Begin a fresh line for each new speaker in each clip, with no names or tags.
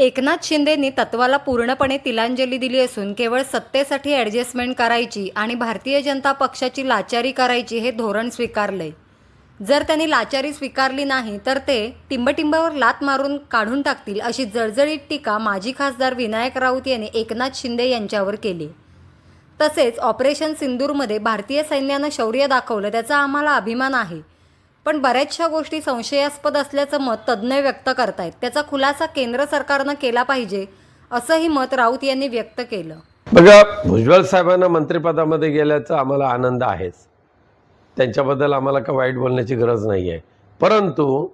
एकनाथ शिंदेंनी तत्वाला पूर्णपणे तिलांजली दिली असून केवळ सत्तेसाठी ॲडजस्टमेंट करायची आणि भारतीय जनता पक्षाची लाचारी करायची हे धोरण स्वीकारलंय. जर त्यांनी लाचारी स्वीकारली नाही तर ते टिंबटिंबावर लात मारून काढून टाकतील अशी जळजळीत टीका माजी खासदार विनायक राऊत यांनी एकनाथ शिंदे यांच्यावर केली. तसेच ऑपरेशन सिंदूरमध्ये भारतीय सैन्यानं शौर्य दाखवलं त्याचा आम्हाला अभिमान आहे, पण बऱ्याचशा गोष्टी संशयास्पद असल्याचं मत तज्ज्ञ व्यक्त करतायत. त्याचा खुलासा केंद्र सरकारनं केला पाहिजे असंही मत राऊत यांनी व्यक्त केलं.
बघा, भुजबळ साहेबांना मंत्रिपदामध्ये गेल्याचा आम्हाला आनंद आहेच, त्यांच्याबद्दल आम्हाला का वाईट बोलण्याची गरज नाही आहे. परंतु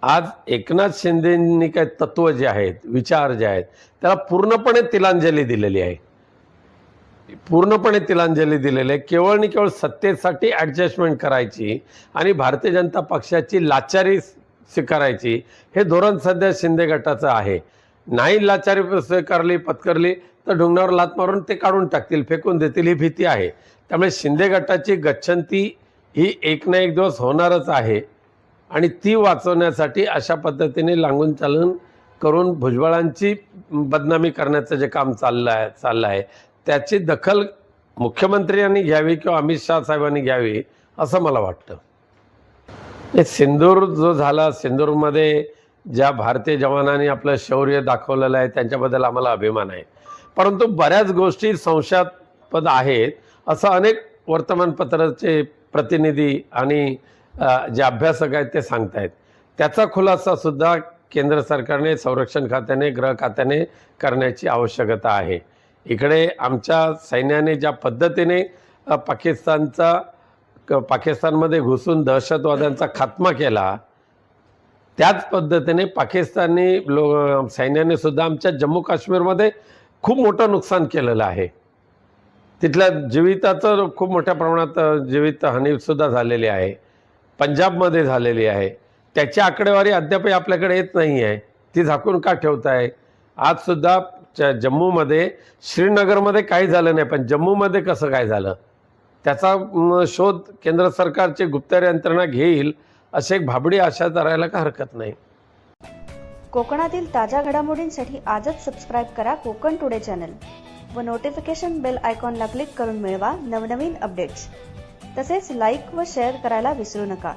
आज एकनाथ शिंदेंनी काय तत्व जे आहेत, विचार जे आहेत, त्याला पूर्णपणे तिलांजली दिलेली आहे. पूर्णपणे तिलांजली दिलेली आहे. केवळ आणि केवळ सत्तेसाठी ॲडजस्टमेंट करायची आणि भारतीय जनता पक्षाची लाचारी स्वीकारायची हे धोरण सध्या शिंदे गटाचं आहे. नाही लाचारी स्वीकारली पत्करली तर ढुंगणावर लात मारून ते काढून टाकतील, फेकून देतील, ही भीती आहे. त्यामुळे शिंदे गटाची गच्छंती ही एक ना एक दिवस होणारच आहे आणि ती वाचवण्यासाठी अशा पद्धतीने लागून चालून करून भुजबळांची बदनामी करण्याचं जे काम चाललं आहे त्याची दखल मुख्यमंत्र्यांनी घ्यावी किंवा अमित शाह साहेबांनी घ्यावी असं मला वाटतं. सिंदूर जो झाला, सिंदूरमध्ये ज्या भारतीय जवानांनी आपलं शौर्य दाखवलेलं आहे त्यांच्याबद्दल आम्हाला अभिमान आहे. परंतु बऱ्याच गोष्टी संशयास्पद आहेत असं अनेक वर्तमानपत्राचे प्रतिनिधी आणि जे अभ्यासक आहेत ते सांगतायत. त्याचा खुलासासुद्धा केंद्र सरकारने, संरक्षण खात्याने, गृह खात्याने करण्याची आवश्यकता आहे. इकडे आमच्या सैन्याने ज्या पद्धतीने पाकिस्तानमध्ये घुसून दहशतवाद्यांचा खात्मा केला, त्याच पद्धतीने पाकिस्तानी सैन्याने सुद्धा आमच्या जम्मू काश्मीरमध्ये खूप मोठं नुकसान केलेलं आहे. तिथल्या जीविताचं खूप मोठ्या प्रमाणात जीवितहानीसुद्धा झालेली आहे. पंजाबमध्ये झालेली आहे. त्याची आकडेवारी अद्याप आपल्याकडे येत नाही आहे. ती झाकून का ठेवताय? आजसुद्धा जम्मूमध्ये, श्रीनगरमध्ये काही झालं नाही, पण जम्मूमध्ये कसं काय झालं त्याचा शोध केंद्र सरकारची गुप्तचर यंत्रणा घेईल अशी एक भाबडी आशा धरायला का हरकत नाही.
कोकणातील ताज्या घडामोडींसाठी आजच सबस्क्राईब करा कोकण टुडे चॅनल व नोटिफिकेशन बेल आयकॉनला क्लिक करून मिळवा नवनवीन अपडेट्स. तसेच लाईक व शेअर करायला विसरू नका.